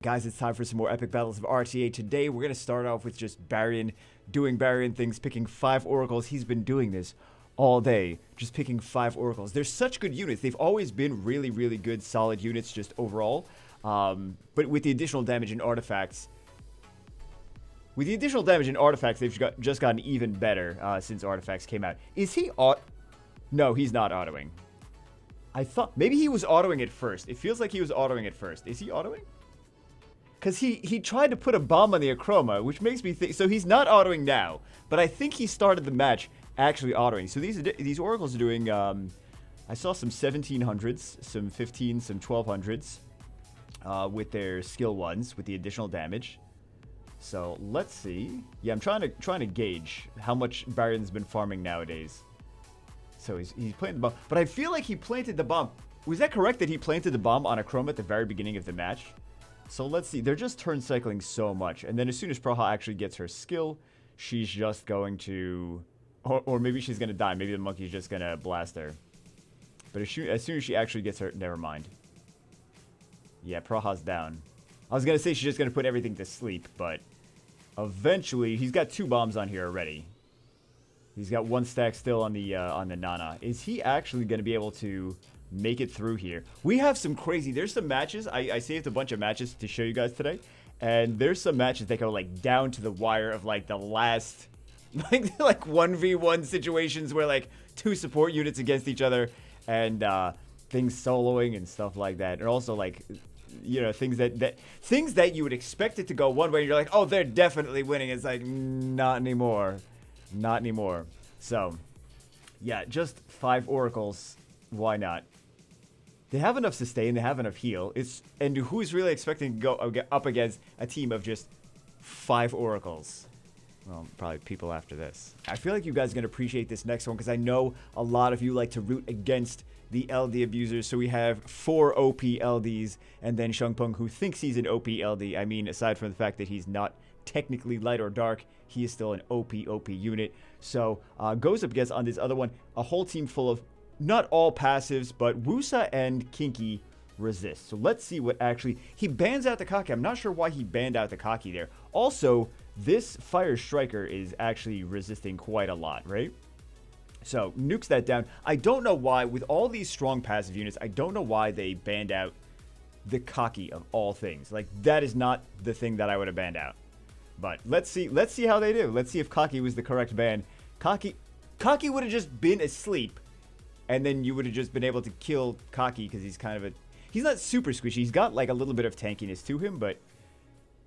Guys, it's time for some more epic battles of RTA. Today, we're going to start off with just Baryon doing Baryon things, picking 5 oracles. He's been doing this all day, just picking 5 oracles. They're such good units. They've always been really, really good, solid units just overall. But with the additional damage and artifacts, they've just gotten even better since artifacts came out. Is he No, he's not autoing. I thought maybe he was autoing it first. It feels like he was autoing it first. Is he autoing? Because he tried to put a bomb on the Acroma, which makes me think... So he's not autoing now, but I think he started the match actually autoing. So these oracles are doing... I saw some 1700s, some 15s, some 1200s with their skill ones, with the additional damage. So let's see. Yeah, I'm trying to gauge how much Baryon's been farming nowadays. So he's planting the bomb. But I feel like he planted the bomb. Was that correct that he planted the bomb on Acroma at the very beginning of the match? So let's see. They're just turn cycling so much. And then as soon as Praha actually gets her skill, she's just going to... Or maybe she's going to die. Maybe the monkey's just going to blast her. But as soon as she actually gets her... Never mind. Yeah, Praha's down. I was going to say she's just going to put everything to sleep, but... Eventually, he's got 2 bombs on here already. He's got 1 stack still on the Nana. Is he actually going to be able to... make it through here? We have some crazy... There's some matches. I saved a bunch of matches to show you guys today. And there's some matches that go, like, down to the wire of, like, the last... Like 1v1 situations where, like, 2 support units against each other. And, things soloing and stuff like that. And also, like... You know, things that you would expect it to go one way. And you're like, oh, they're definitely winning. It's like, not anymore. Not anymore. So, yeah, just 5 oracles. Why not? They have enough sustain, they have enough heal. And who's really expecting to go up against a team of just 5 oracles? Well, probably people after this. I feel like you guys are going to appreciate this next one because I know a lot of you like to root against the LD abusers. So we have 4 OP LDs and then Shungpung, who thinks he's an OP LD. I mean, aside from the fact that he's not technically light or dark, he is still an OP unit. So goes up against, on this other one, a whole team full of not all passives, but Wusa and Kinky resist. So let's see what actually... He bans out the Kaki. I'm not sure why he banned out the Kaki there. Also, this Fire Striker is actually resisting quite a lot, right? So, nukes that down. I don't know why, with all these strong passive units, I don't know why they banned out the Kaki of all things. Like, that is not the thing that I would have banned out. But let's see how they do. Let's see if Kaki was the correct ban. Kaki would have just been asleep. And then you would have just been able to kill Kaki because he's kind of a... He's not super squishy. He's got like a little bit of tankiness to him, but...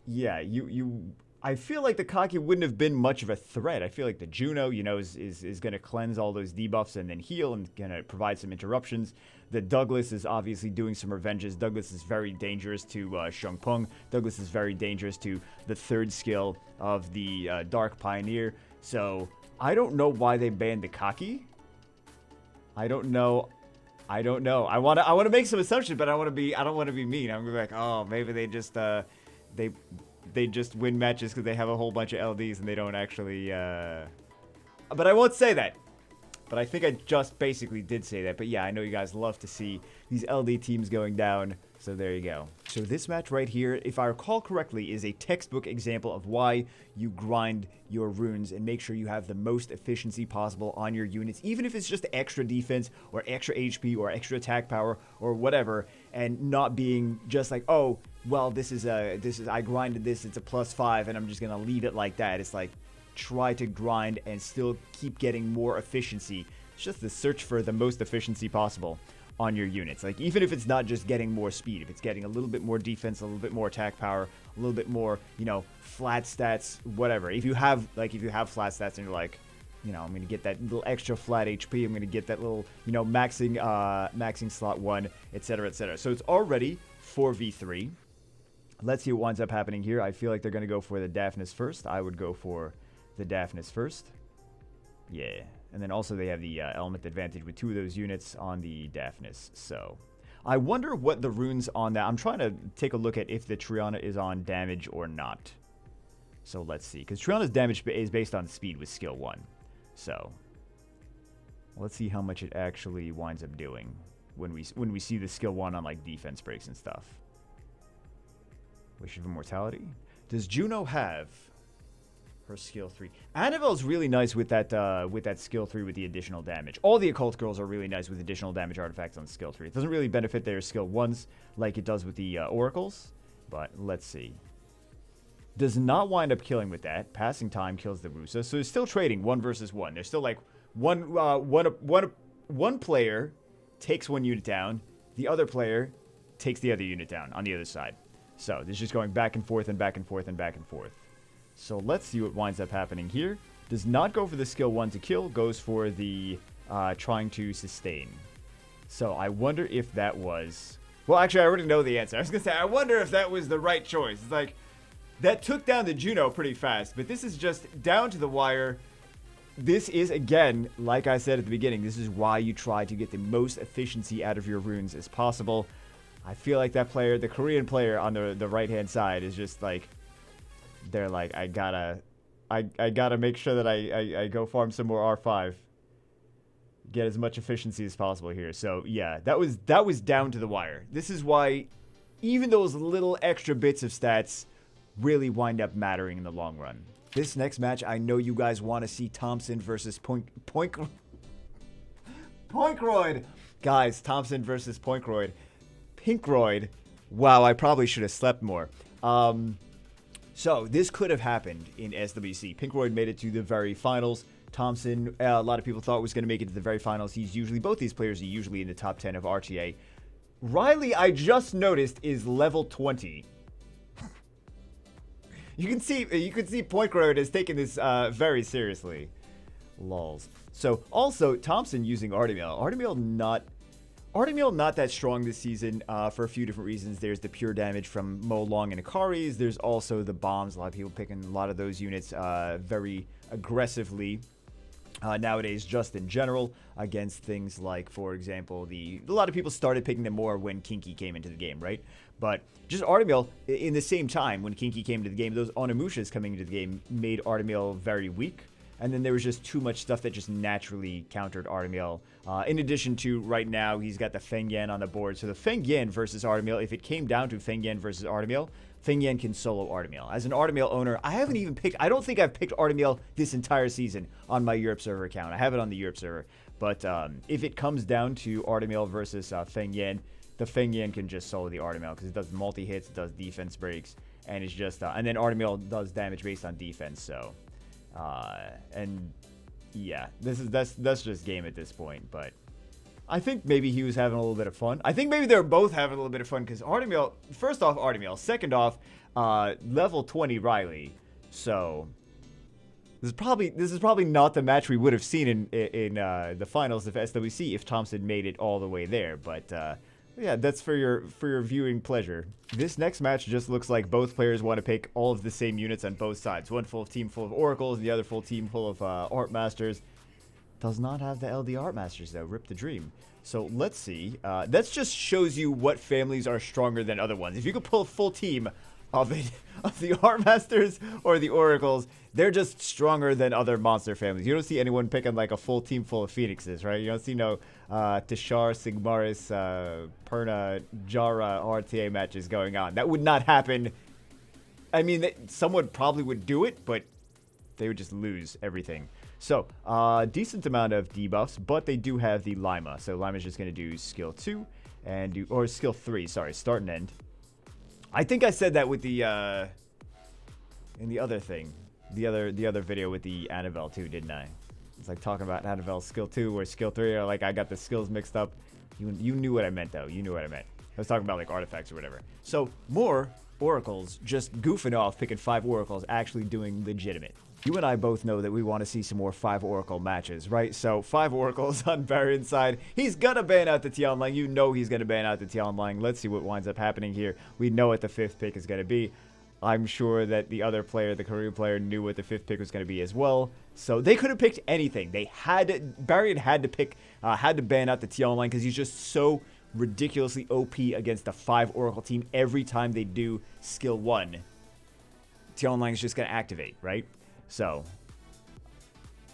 Yeah, I feel like the Kaki wouldn't have been much of a threat. I feel like the Juno, you know, is going to cleanse all those debuffs and then heal and going to provide some interruptions. The Douglas is obviously doing some revenges. Douglas is very dangerous to Shungpung. Douglas is very dangerous to the 3rd skill of the Dark Pioneer. So, I don't know why they banned the Kaki. I don't know. I want to make some assumptions, but I don't want to be mean. I'm gonna be like, oh, maybe they just they just win matches because they have a whole bunch of LDs and they don't actually. But I won't say that. But I think I just basically did say that. But yeah, I know you guys love to see these LD teams going down. So there you go. So this match right here, if I recall correctly, is a textbook example of why you grind your runes and make sure you have the most efficiency possible on your units, even if it's just extra defense or extra HP or extra attack power or whatever, and not being just like, oh, well, this is I grinded this, it's a +5, and I'm just gonna leave it like that. It's like, try to grind and still keep getting more efficiency. It's just the search for the most efficiency possible on your units. Like, even if it's not just getting more speed, if it's getting a little bit more defense, a little bit more attack power, a little bit more, you know, flat stats, whatever. If you have flat stats and you're like, you know, I'm going to get that little extra flat HP, I'm going to get that little, you know, maxing slot 1, etc., etc. So it's already 4v3. Let's see what winds up happening here. I feel like they're going to go for the Daphnis first. I would go for the Daphnis first. Yeah. And then also they have the element advantage with 2 of those units on the Daphnis. So I wonder what the runes on that... I'm trying to take a look at if the Triana is on damage or not. So let's see. Because Triana's damage is based on speed with skill 1. So let's see how much it actually winds up doing when we see the skill 1 on like defense breaks and stuff. Wish of Immortality. Does Juno have her skill 3? Annabelle's really nice with that skill 3 with the additional damage. All the occult girls are really nice with additional damage artifacts on skill 3. It doesn't really benefit their skill 1s like it does with the oracles, but let's see. Does not wind up killing with that. Passing time kills the Rusa, so they're still trading 1 versus 1. They're still like one player takes 1 unit down, the other player takes the other unit down on the other side. So this is just going back and forth and back and forth and back and forth. So let's see what winds up happening here. Does not go for the skill 1 to kill, goes for the trying to sustain. So I wonder if that was... Well, actually, I already know the answer. I was going to say, I wonder if that was the right choice. It's like, that took down the Juno pretty fast, but this is just down to the wire. This is, again, like I said at the beginning, this is why you try to get the most efficiency out of your runes as possible. I feel like that player, the Korean player on the right-hand side, is just like, they're like, I gotta make sure that I go farm some more R5. Get as much efficiency as possible here. So, yeah, that was down to the wire. This is why even those little extra bits of stats really wind up mattering in the long run. This next match, I know you guys want to see Thompson versus PinkRoid. Guys, Thompson versus PinkRoid. Wow, I probably should have slept more. So, this could have happened in SWC. PinkRoid made it to the very finals. Thompson, a lot of people thought was going to make it to the very finals. Both these players are usually in the top 10 of RTA. Riley, I just noticed, is level 20. You can see PinkRoid is taking this very seriously. Lols. So, also, Thompson using Artemiel. Artemiel not that strong this season for a few different reasons. There's the pure damage from Mo Long and Akari's. There's also the bombs. A lot of people picking a lot of those units very aggressively nowadays, just in general, against things like, for example, a lot of people started picking them more when Kinky came into the game, right? But just Artemiel, in the same time, when Kinky came into the game, those Onimushas coming into the game made Artemiel very weak. And then there was just too much stuff that just naturally countered Artemiel. In addition to, right now, he's got the Feng Yan on the board. So the Feng Yan versus Artemiel, if it came down to Feng Yan versus Artemiel, Feng Yan can solo Artemiel. As an Artemiel owner, I don't think I've picked Artemiel this entire season on my Europe server account. I have it on the Europe server. But if it comes down to Artemiel versus Feng Yan, the Feng Yan can just solo the Artemiel because it does multi-hits, it does defense breaks, and it's just... and then Artemiel does damage based on defense, so... and yeah, that's just game at this point, but I think maybe he was having a little bit of fun. I think maybe they're both having a little bit of fun because Artemiel, first off Artemiel, second off, level 20 Riley. So this is probably not the match we would have seen in the finals of SWC if Thompson made it all the way there, but yeah, that's for your viewing pleasure. This next match just looks like both players want to pick all of the same units on both sides. One full team full of Oracles, the other full team full of Art Masters. Does not have the LD Art Masters though. Rip the dream. So let's see. That just shows you what families are stronger than other ones. If you could pull a full team of the Art Masters or the Oracles, they're just stronger than other monster families. You don't see anyone picking like a full team full of Phoenixes, right? You don't see no Tashar, Sigmaris, Perna, Jara RTA matches going on. That would not happen. I mean, someone probably would do it, but they would just lose everything. So, decent amount of debuffs, but they do have the Lima. So Lima's just going to do skill 2 and or skill 3, sorry, start and end. I think I said that with the in the other thing, the other video with the Annabelle too, didn't I? It's like talking about Annabelle's skill 2 or skill 3, or like I got the skills mixed up. You knew what I meant though. You knew what I meant. I was talking about like artifacts or whatever. So more Oracles, just goofing off, picking 5 Oracles, actually doing legitimate. You and I both know that we want to see some more 5 Oracle matches, right? So 5 Oracles on Varian's side. He's going to ban out the Tianlang. You know he's going to ban out the Tianlang. Let's see what winds up happening here. We know what the 5th pick is going to be. I'm sure that the other player, the Korean player, knew what the 5th pick was going to be as well. So they could have picked anything. Varian had to ban out the Tianlang because he's just so ridiculously OP against the 5 Oracle team every time they do skill 1. Tianlang is just going to activate, right? So,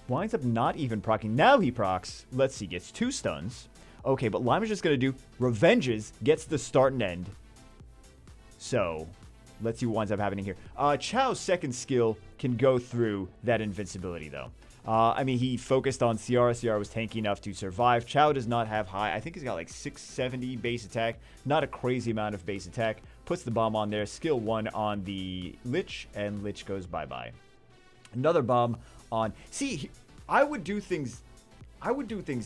winds up not even proccing. Now he procs. Let's see, gets 2 stuns. Okay, but Lima's just going to do Revenges, gets the start and end. So, let's see what winds up happening here. Chao's second skill can go through that invincibility, though. I mean, he focused on Seara. Seara was tanky enough to survive. Chao does not have high. I think he's got like 670 base attack. Not a crazy amount of base attack. Puts the bomb on there. Skill 1 on the Lich, and Lich goes bye-bye. Another bomb on... See, I would do things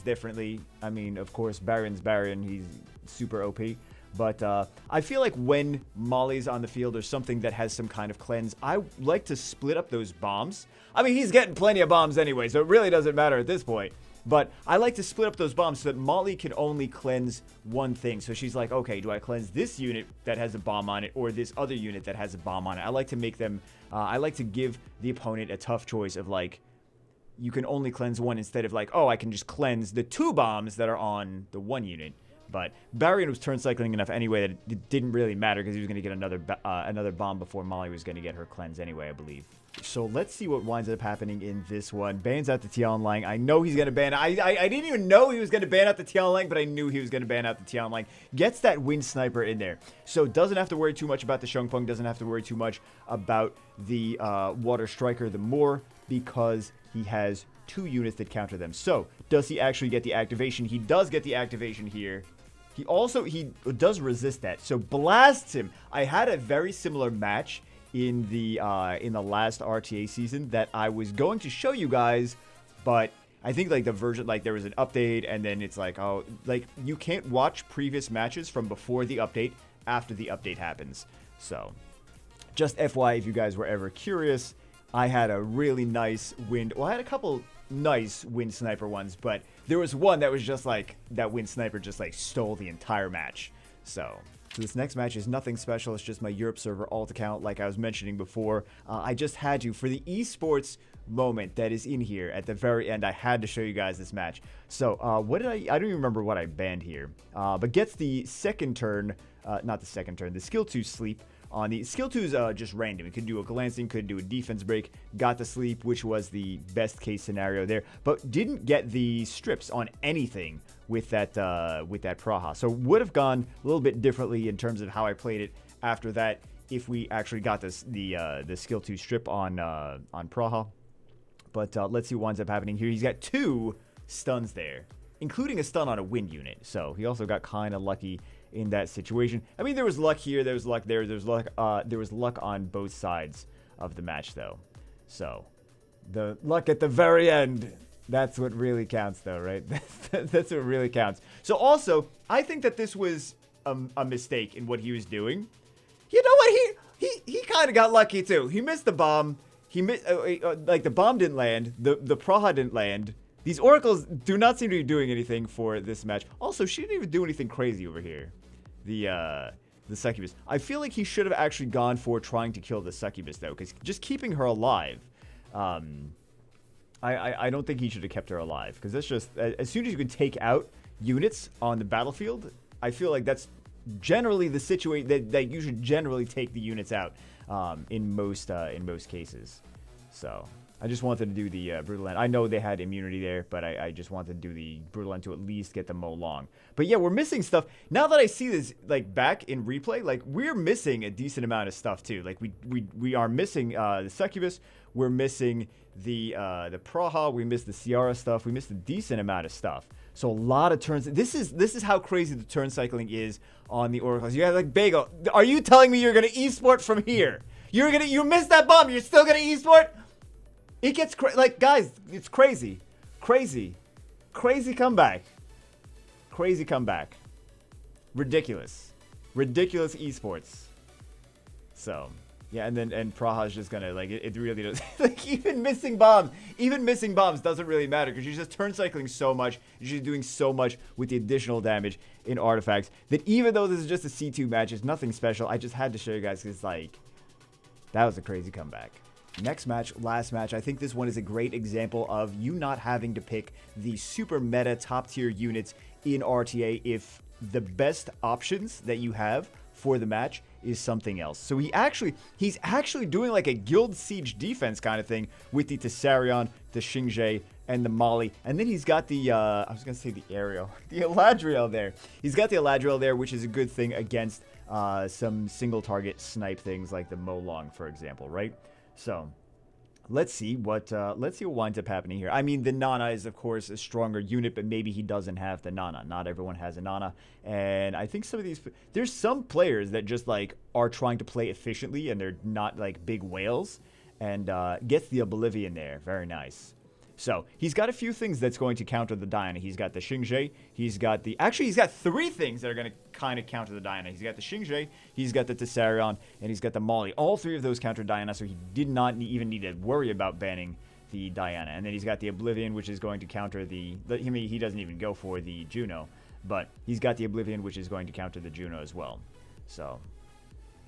differently. I mean, of course, Baron's Baron. He's super OP. But I feel like when Molly's on the field or something that has some kind of cleanse, I like to split up those bombs. I mean, he's getting plenty of bombs anyway, so it really doesn't matter at this point. But I like to split up those bombs so that Molly can only cleanse one thing. So she's like, okay, do I cleanse this unit that has a bomb on it or this other unit that has a bomb on it? I like to make them, I like to give the opponent a tough choice of like, you can only cleanse one instead of like, oh, I can just cleanse the 2 bombs that are on the 1 unit. But Barrion was turn cycling enough anyway that it didn't really matter because he was going to get another bomb before Molly was going to get her cleanse anyway, I believe. So let's see what winds up happening in this one. Bans out the Tianlang. I know he's going to ban... I didn't even know he was going to ban out the Tianlang, but I knew he was going to ban out the Tianlang. Gets that Wind Sniper in there. So doesn't have to worry too much about the Shengpeng. Doesn't have to worry too much about the Water Striker the more because he has 2 units that counter them. So does he actually get the activation? He does get the activation here. He does resist that, so blasts him. I had a very similar match in the last RTA season that I was going to show you guys, but I think like the version, like there was an update and then it's like, oh, like you can't watch previous matches from before the update after the update happens. So just FYI, if you guys were ever curious, I had a really nice wind. Well, I had a couple nice Wind Sniper ones, but there was one that was just like that Wind Sniper just like stole the entire match. So this next match is nothing special. It's just my Europe server alt account like I was mentioning before. I just had to, for the esports moment that is in here at the very end, I had to show you guys this match. So what did I don't even remember what I banned here, but gets the second turn, not the second turn, the skill 2 sleep. On the skill 2 is just random. It could do a glancing, could do a defense break. Got the sleep, which was the best case scenario there, but didn't get the strips on anything with that Praha. So would have gone a little bit differently in terms of how I played it after that if we actually got the skill 2 strip on Praha. But let's see what winds up happening here. He's got 2 stuns there, including a stun on a wind unit. So he also got kind of lucky in that situation. I mean, there was luck here, there was luck there, there was luck on both sides of the match, though. So, the luck at the very end, that's what really counts, though, right? That's what really counts. So, also, I think that this was a mistake in what he was doing. You know what? He kind of got lucky, too. He missed the bomb. He missed, like, the bomb didn't land. The Praha didn't land. These oracles do not seem to be doing anything for this match. Also, she didn't even do anything crazy over here. The succubus. I feel like he should have actually gone for trying to kill the succubus, though, because just keeping her alive, I don't think he should have kept her alive, because that's just, as soon as you can take out units on the battlefield, I feel like that's generally the situation that you should generally take the units out in most cases. So I just wanted to do the Brutal End. I know they had immunity there, but I just wanted to do the Brutal End to at least get the Mo Long. But yeah, we're missing stuff. Now that I see this like back in replay, like we're missing a decent amount of stuff too. Like we are missing the Succubus, we're missing the Praha, we missed the Seara stuff, we missed a decent amount of stuff. So a lot of turns. This is how crazy the turn cycling is on the Oracles. You guys like Bagel. Are you telling me you're gonna esport from here? You missed that bomb. You're still gonna esport? It gets like, guys, it's crazy. Crazy comeback. Crazy comeback. Ridiculous esports. So, yeah, and Praha's just gonna, like, it really does. Like, even missing bombs doesn't really matter because you're just turn cycling so much. You're just doing so much with the additional damage in artifacts that even though this is just a C2 match, it's nothing special. I just had to show you guys because, like, that was a crazy comeback. Next match, last match. I think this one is a great example of you not having to pick the super meta top tier units in RTA if the best options that you have for the match is something else. So he's actually doing like a guild siege defense kind of thing with the Tessarion, the Xingzhe, and the Molly. And then he's got the, I was going to say the Ariel, the Eladriel there. He's got the Eladriel there, which is a good thing against some single target snipe things like the Molong, for example, right? So let's see what winds up happening here. I mean, the Nana is, of course, a stronger unit, but maybe he doesn't have the Nana. Not everyone has a Nana. And I think some of these... There's some players that just, like, are trying to play efficiently, and they're not, like, big whales. And gets the Oblivion there. Very nice. So, he's got a few things that's going to counter the Diana. He's got the Xingje. He's got the... Actually, he's got 3 things that are going to kind of counter the Diana. He's got the Xingje, he's got the Tessarion, and he's got the Molly. All 3 of those counter Diana, so he did not even need to worry about banning the Diana. And then he's got the Oblivion, which is going to counter the... I mean, he doesn't even go for the Juno, but he's got the Oblivion, which is going to counter the Juno as well. So...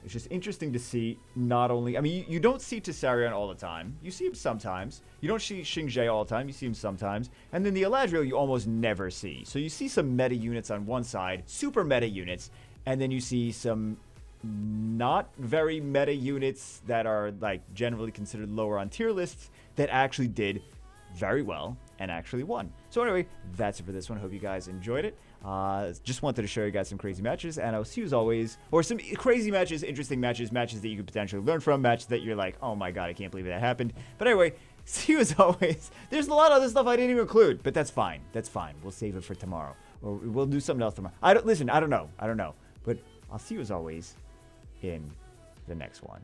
It's just interesting to see not only... I mean, you don't see Tessarion all the time. You see him sometimes. You don't see Xingje all the time. You see him sometimes. And then the Eladriel you almost never see. So you see some meta units on one side, super meta units, and then you see some not very meta units that are like generally considered lower on tier lists that actually did very well and actually won. So anyway, that's it for this one. Hope you guys enjoyed it. Just wanted to show you guys some crazy matches, and I'll see you as always, or some crazy matches, interesting matches, matches that you could potentially learn from, matches that you're like, oh my god, I can't believe that happened. But anyway, see you as always. There's a lot of other stuff I didn't even include, but that's fine. That's fine. We'll save it for tomorrow, or we'll do something else tomorrow. I don't know, but I'll see you as always in the next one.